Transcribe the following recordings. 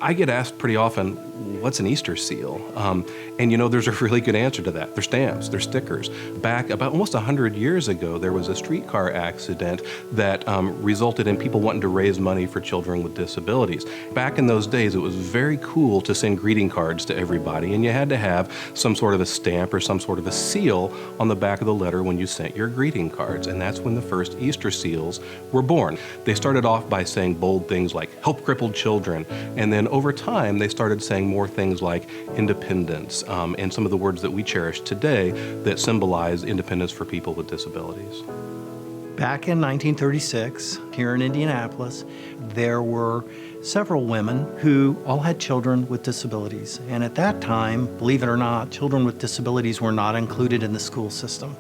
I get asked pretty often, what's an Easter seal? And there's a really good answer to that. They're stamps, they're stickers. Back about almost 100 years ago, there was a streetcar accident that resulted in people wanting to raise money for children with disabilities. Back in those days, it was very cool to send greeting cards to everybody, and you had to have some sort of a stamp or some sort of a seal on the back of the letter when you sent your greeting cards, and that's when the first Easter seals were born. They started off by saying bold things like, help crippled children, and then over time, they started saying more things like independence, and some of the words that we cherish today that symbolize independence for people with disabilities. Back in 1936, here in Indianapolis, there were several women who all had children with disabilities. And at that time, believe it or not, children with disabilities were not included in the school system.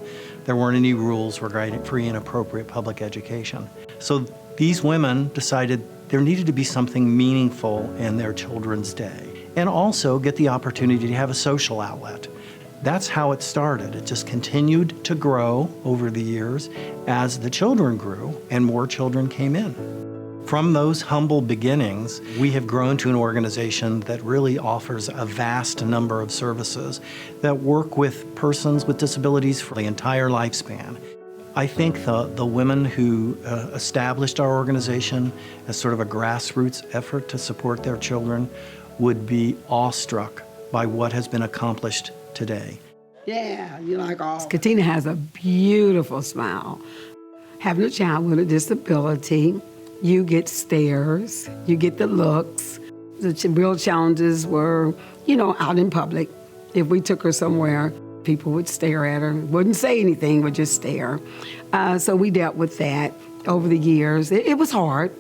There weren't any rules regarding free and appropriate public education. So these women decided there needed to be something meaningful in their children's day, and also get the opportunity to have a social outlet. That's how it started. It just continued to grow over the years as the children grew and more children came in. From those humble beginnings, we have grown to an organization that really offers a vast number of services that work with persons with disabilities for the entire lifespan. I think the women who established our organization as sort of a grassroots effort to support their children would be awestruck by what has been accomplished today. Yeah, you like all. Katina has a beautiful smile. Having a child with a disability, you get stares, you get the looks. The real challenges were, out in public. If we took her somewhere, people would stare at her, wouldn't say anything, would just stare. So we dealt with that over the years. It was hard.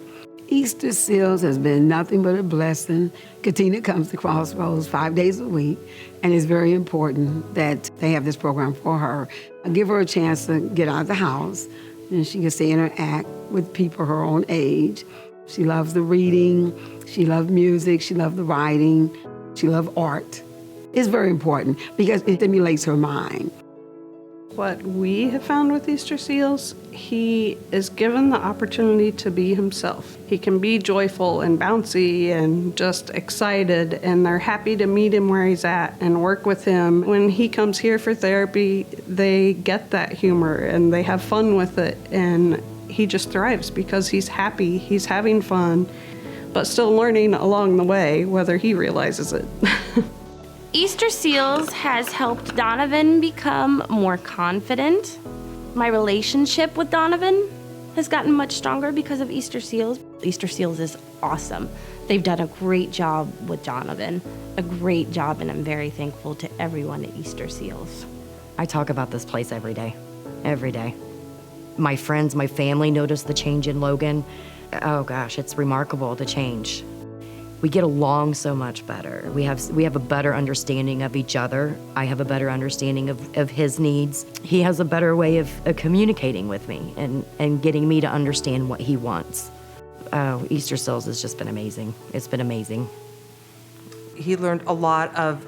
Easterseals has been nothing but a blessing. Katina comes to Crossroads 5 days a week, and it's very important that they have this program for her. I give her a chance to get out of the house, and she gets to interact with people her own age. She loves the reading, she loves music, she loves the writing, she loves art. It's very important because it stimulates her mind. What we have found with Easterseals, he is given the opportunity to be himself. He can be joyful and bouncy and just excited, and they're happy to meet him where he's at and work with him. When he comes here for therapy, they get that humor and they have fun with it, and he just thrives because he's happy, he's having fun, but still learning along the way, whether he realizes it. Easterseals has helped Donovan become more confident. My relationship with Donovan has gotten much stronger because of Easterseals. Easterseals is awesome. They've done a great job with Donovan, a great job, and I'm very thankful to everyone at Easterseals. I talk about this place every day, every day. My friends, my family notice the change in Logan. Oh gosh, it's remarkable, the change. We get along so much better. We have a better understanding of each other. I have a better understanding of his needs. He has a better way of communicating with me and getting me to understand what he wants. Easterseals has just been amazing. It's been amazing. He learned a lot of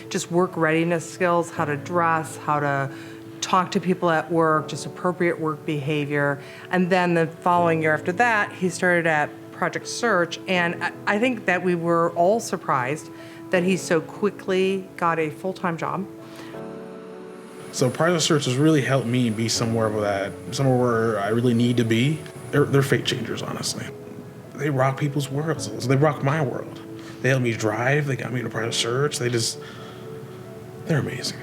just work readiness skills, how to dress, how to talk to people at work, just appropriate work behavior. And then the following year after that, he started at Project Search, and I think that we were all surprised that he so quickly got a full-time job. So Project Search has really helped me be somewhere where I really need to be. They're fate changers, honestly. They rock people's worlds. They rock my world. They helped me drive. They got me to Project Search. They're amazing,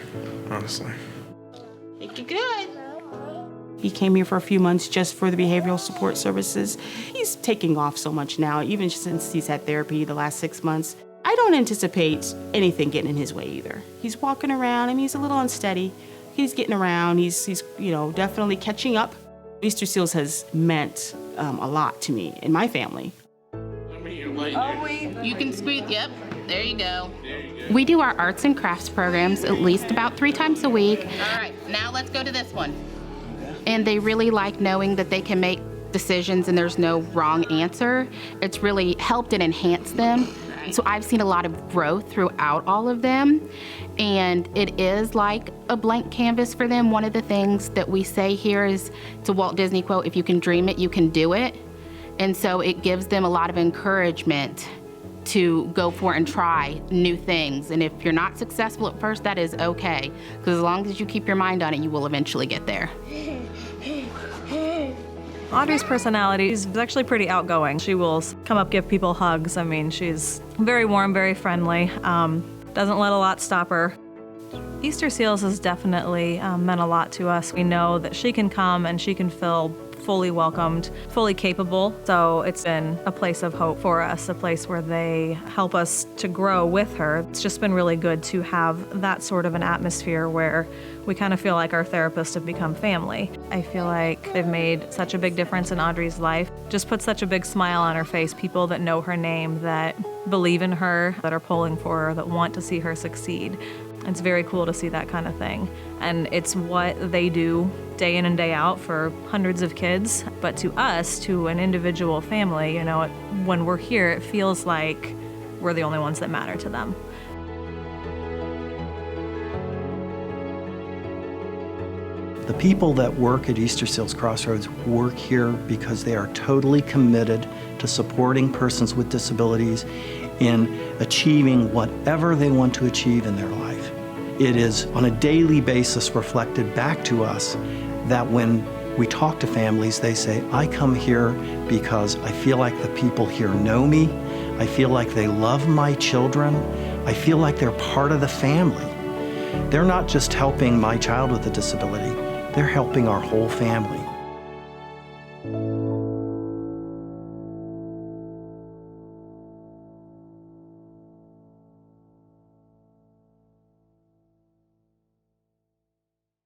honestly. Think you're good. He came here for a few months just for the behavioral support services. He's taking off so much now, even since he's had therapy the last 6 months. I don't anticipate anything getting in his way either. He's walking around, he's a little unsteady. He's getting around, he's definitely catching up. Easterseals has meant a lot to me and my family. You can squeeze, yep, there you go. We do our arts and crafts programs at least about 3 times a week. All right, now let's go to this one. And they really like knowing that they can make decisions and there's no wrong answer. It's really helped and enhanced them. So I've seen a lot of growth throughout all of them. And it is like a blank canvas for them. One of the things that we say here is, it's a Walt Disney quote, if you can dream it, you can do it. And so it gives them a lot of encouragement to go for and try new things. And if you're not successful at first, that is okay, because as long as you keep your mind on it, you will eventually get there. Audrey's personality is actually pretty outgoing. She will come up, give people hugs. I mean, she's very warm, very friendly, doesn't let a lot stop her. Easterseals has definitely meant a lot to us. We know that she can come and she can feel fully welcomed, fully capable. So it's been a place of hope for us, a place where they help us to grow with her. It's just been really good to have that sort of an atmosphere where we kind of feel like our therapists have become family. I feel like they've made such a big difference in Audrey's life. Just put such a big smile on her face. People that know her name, that believe in her, that are pulling for her, that want to see her succeed. It's very cool to see that kind of thing. And it's what they do day in and day out for hundreds of kids. But to us, to an individual family, you know, when we're here, it feels like we're the only ones that matter to them. The people that work at Easterseals Crossroads work here because they are totally committed to supporting persons with disabilities in achieving whatever they want to achieve in their life. It is on a daily basis reflected back to us that when we talk to families, they say, I come here because I feel like the people here know me. I feel like they love my children. I feel like they're part of the family. They're not just helping my child with a disability, they're helping our whole family.